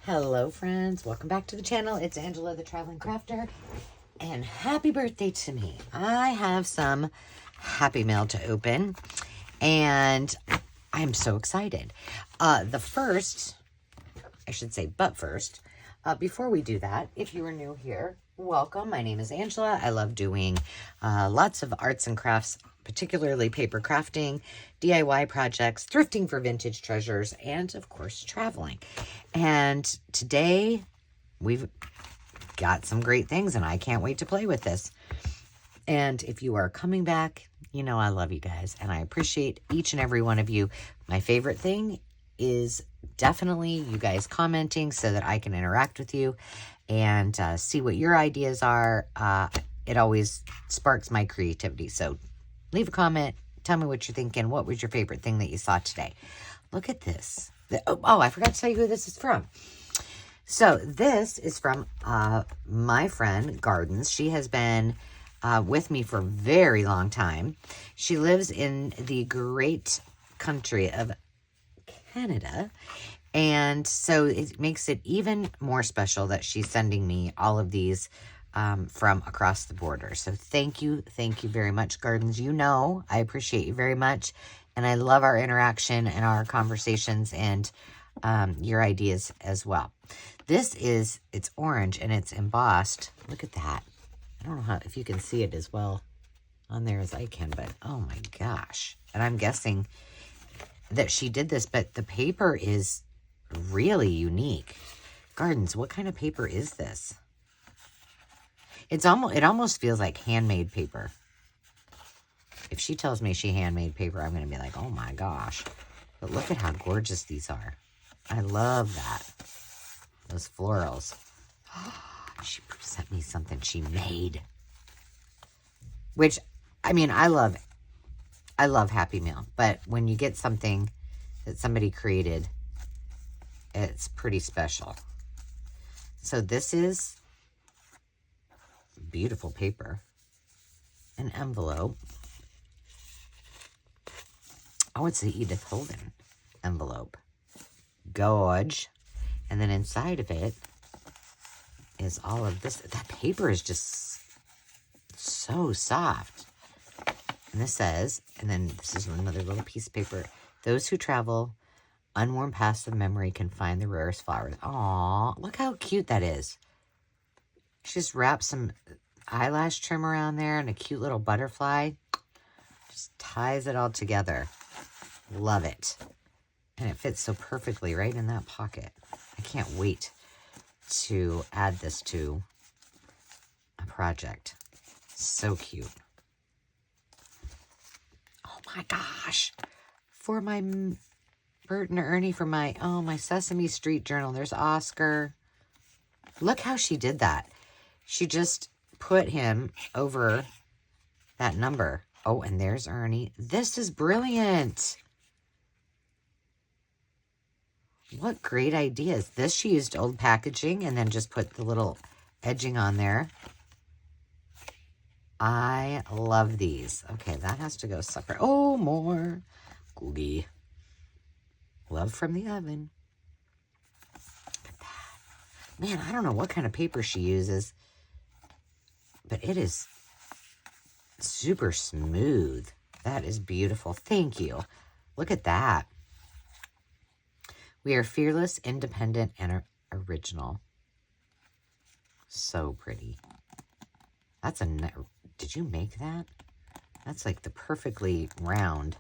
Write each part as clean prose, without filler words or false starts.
Hello friends, welcome back to the channel. It's Angela the Traveling Crafter, and happy birthday to me. I have some happy mail to open, and I'm so excited. First, before we do that, if you are new here, welcome. My name is Angela. I love doing lots of arts and crafts, particularly paper crafting, DIY projects, thrifting for vintage treasures, and of course, traveling. And today we've got some great things, and I can't wait to play with this. And if you are coming back, you know I love you guys, and I appreciate each and every one of you. My favorite thing is definitely you guys commenting so that I can interact with you and see what your ideas are. It always sparks my creativity. So leave a comment. Tell me what you're thinking. What was your favorite thing that you saw today? Look at this. Oh, I forgot to tell you who this is from. So this is from my friend Gardens. She has been with me for a very long time. She lives in the great country of Canada. And so it makes it even more special that she's sending me all of these from across the border. So thank you very much, Gardens. You know, I appreciate you very much. And I love our interaction and our conversations and your ideas as well. It's orange and it's embossed. Look at that. I don't know if you can see it as well on there as I can, but oh my gosh. And I'm guessing that she did this, but the paper is really unique. Gardens, what kind of paper is this? It almost feels like handmade paper. If she tells me she handmade paper, I'm going to be like, oh my gosh. But look at how gorgeous these are. I love that. Those florals. She sent me something she made. Which, I mean, I love Happy Meal. But when you get something that somebody created, it's pretty special. So this is beautiful paper. An envelope. Oh, it's the Edith Holden envelope. Gorge. And then inside of it is all of this. That paper is just so soft. And this says, and then this is another little piece of paper. Those who travel unworn paths of memory can find the rarest flowers. Aw, look how cute that is. She just wrapped some eyelash trim around there and a cute little butterfly. Just ties it all together. Love it. And it fits so perfectly right in that pocket. I can't wait to add this to a project. So cute. Oh my gosh. For my Bert and Ernie, for my Sesame Street journal. There's Oscar. Look how she did that. She just put him over that number. Oh, and there's Ernie. This is brilliant. What great ideas. This, she used old packaging and then just put the little edging on there. I love these. Okay, that has to go separate. Oh, more cookie. Love from the oven. Look at that. Man, I don't know what kind of paper she uses, but it is super smooth. That is beautiful. Thank you. Look at that. We are fearless, independent, and original. So pretty. That's did you make that? That's like the perfectly round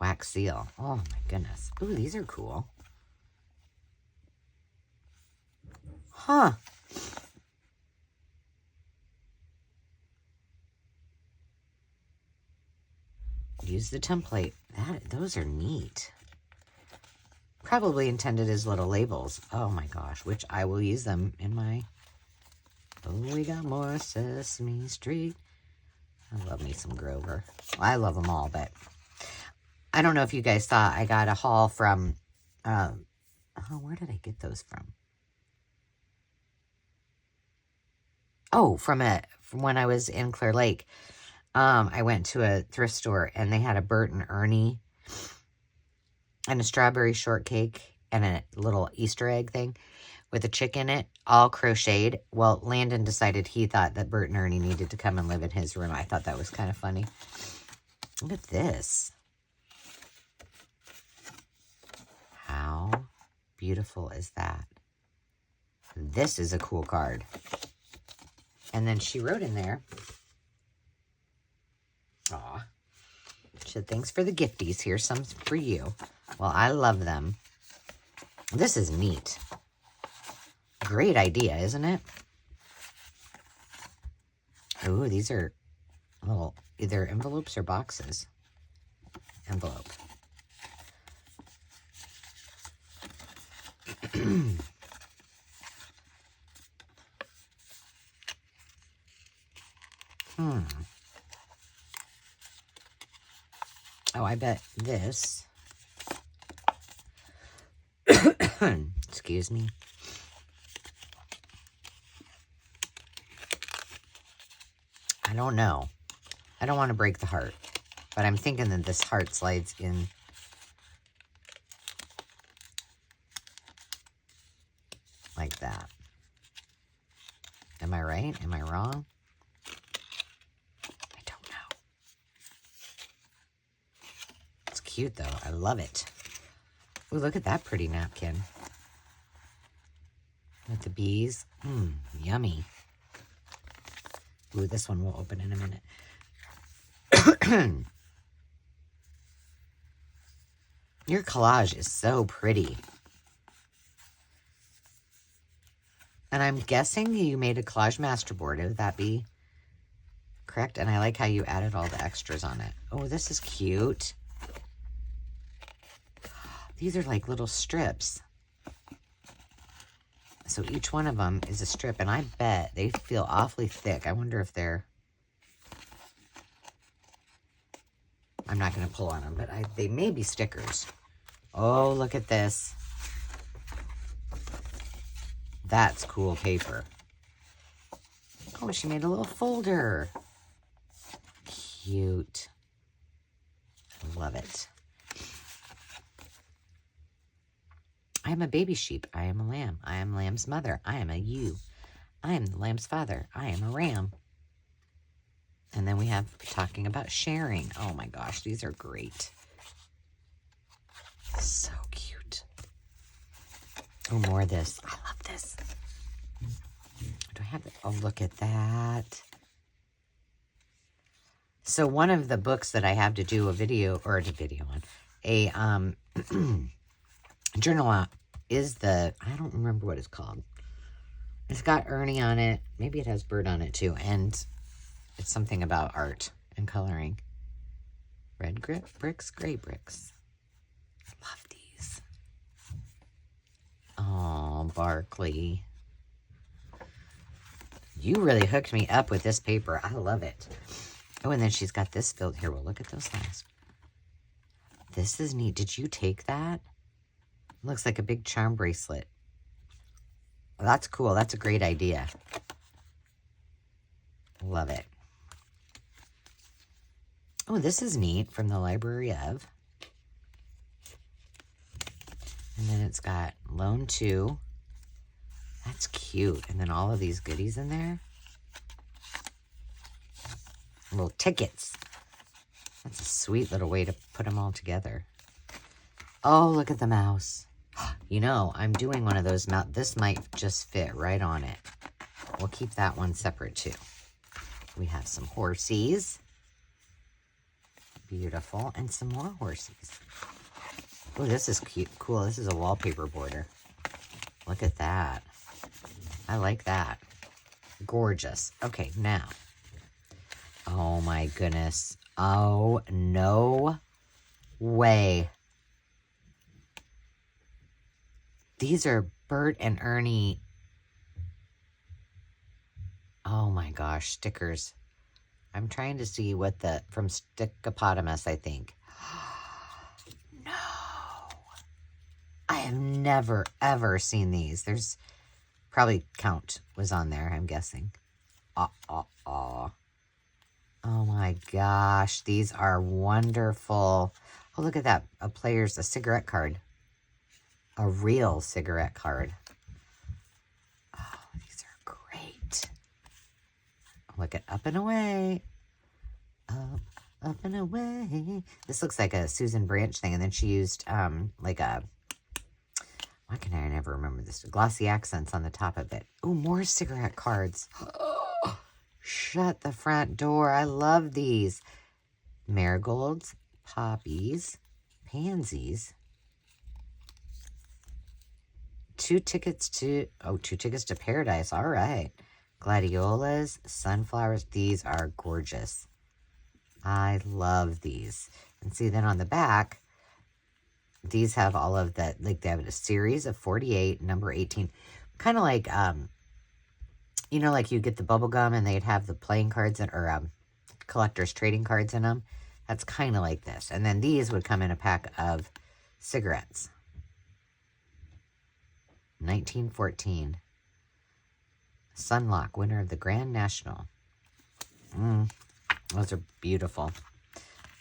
wax seal. Oh my goodness. Ooh, these are cool. Huh. Use the template. Those are neat. Probably intended as little labels. Oh my gosh, which I will use them in my... Oh, we got more Sesame Street. I love me some Grover. Well, I love them all, but I don't know if you guys saw, I got a haul from, where did I get those from? Oh, from when I was in Clear Lake. I went to a thrift store and they had a Bert and Ernie and a strawberry shortcake and a little Easter egg thing with a chick in it, all crocheted. Well, Landon decided he thought that Bert and Ernie needed to come and live in his room. I thought that was kind of funny. Look at this. How beautiful is that? This is a cool card. And then she wrote in there, aw, she said, thanks for the gifties. Here's some for you. Well, I love them. This is neat. Great idea, isn't it? Ooh, these are little, either envelopes or boxes. Envelope. Oh, I bet this. Excuse me. I don't know. I don't want to break the heart, but I'm thinking that this heart slides in. Like that. Am I right? Am I wrong? I don't know. It's cute though. I love it. Ooh, look at that pretty napkin. With the bees. Yummy. Ooh, this one will open in a minute. Your collage is so pretty. And I'm guessing you made a collage masterboard. Would that be correct? And I like how you added all the extras on it. Oh, this is cute. These are like little strips. So each one of them is a strip. And I bet they feel awfully thick. I wonder if they're... I'm not going to pull on them, but they may be stickers. Oh, look at this. That's cool paper. Oh, she made a little folder. Cute. Love it. I am a baby sheep. I am a lamb. I am lamb's mother. I am a ewe. I am the lamb's father. I am a ram. And then we have talking about sharing. Oh my gosh, these are great. So cute. Oh, more of this. I love this. Do I have it? Oh, look at that. So one of the books that I have to do a video, or a video on, a journal on, is the, I don't remember what it's called. It's got Ernie on it. Maybe it has Bert on it too. And it's something about art and coloring. Red bricks, gray bricks. I love these. Oh, Barkley. You really hooked me up with this paper. I love it. Oh, and then she's got this filled. Here, we'll look at those last. This is neat. Did you take that? It looks like a big charm bracelet. Well, that's cool. That's a great idea. Love it. Oh, this is neat, from the Library of. And then it's got Loan 2. That's cute. And then all of these goodies in there. Little tickets. That's a sweet little way to put them all together. Oh, look at the mouse. You know, I'm doing one of those. This might just fit right on it. We'll keep that one separate too. We have some horsies. Beautiful. And some more horsies. Oh, this is cute. Cool. This is a wallpaper border. Look at that. I like that. Gorgeous. Okay, now. Oh my goodness. Oh, no way. These are Bert and Ernie. Oh my gosh, stickers. I'm trying to see what the, from Stickopotamus, I think. No. I have never, ever seen these. There's probably Count was on there, I'm guessing. Oh my gosh, these are wonderful. Oh, look at that. A cigarette card. A real cigarette card. Oh, these are great. Look at Up and Away. Up and away. This looks like a Susan Branch thing. And then she used like a, why can I never remember this? Glossy accents on the top of it. Oh, more cigarette cards. Shut the front door. I love these. Marigolds, poppies, pansies. Two tickets to paradise. All right. Gladiolas, sunflowers. These are gorgeous. I love these. And see, then on the back, these have all of that, like they have a series of 48, number 18. Kind of like, you know, like you get the bubble gum and they'd have the playing cards or collector's trading cards in them. That's kind of like this. And then these would come in a pack of cigarettes. 1914. Sunlock, winner of the Grand National. Those are beautiful.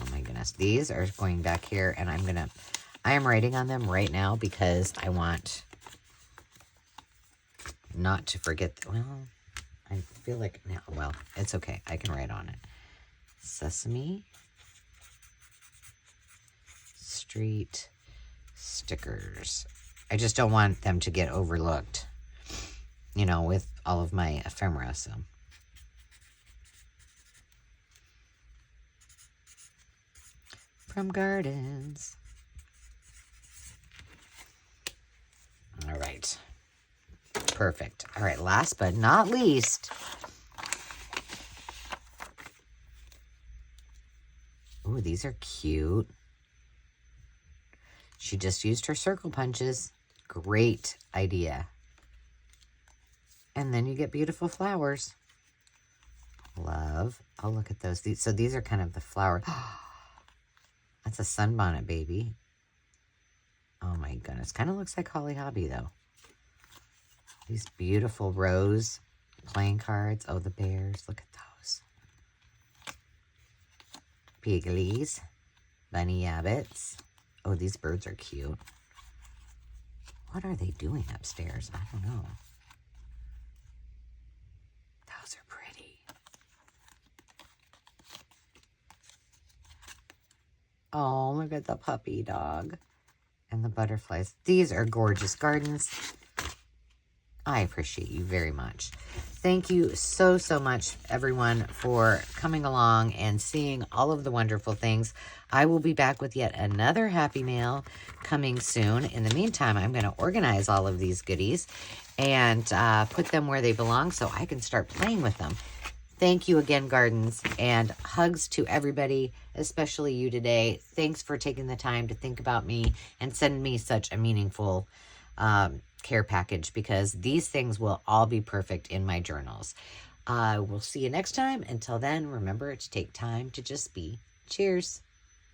Oh my goodness. These are going back here, and I am writing on them right now because I want not to forget. Well, I feel like now, well, it's okay. I can write on it. Sesame Street stickers. I just don't want them to get overlooked, you know, with all of my ephemera, so. From Gardens. All right. Perfect. All right, last but not least. Ooh, these are cute. She just used her circle punches. Great idea. And then you get beautiful flowers. Love. Oh, look at those. So these are kind of the flower. That's a sunbonnet baby. Oh my goodness. Kind of looks like Holly Hobby though. These beautiful rose playing cards. Oh, the bears. Look at those. Pigglies. Bunny Yabbits. Oh, these birds are cute. What are they doing upstairs? I don't know. Those are pretty. Oh, look at the puppy dog. And the butterflies. These are gorgeous gardens. I appreciate you very much. Thank you so, so much, everyone, for coming along and seeing all of the wonderful things. I will be back with yet another Happy Mail coming soon. In the meantime, I'm going to organize all of these goodies and put them where they belong so I can start playing with them. Thank you again, Gardens, and hugs to everybody, especially you today. Thanks for taking the time to think about me and send me such a meaningful care package, because these things will all be perfect in my journals. We'll see you next time. Until then, remember to take time to just be. Cheers.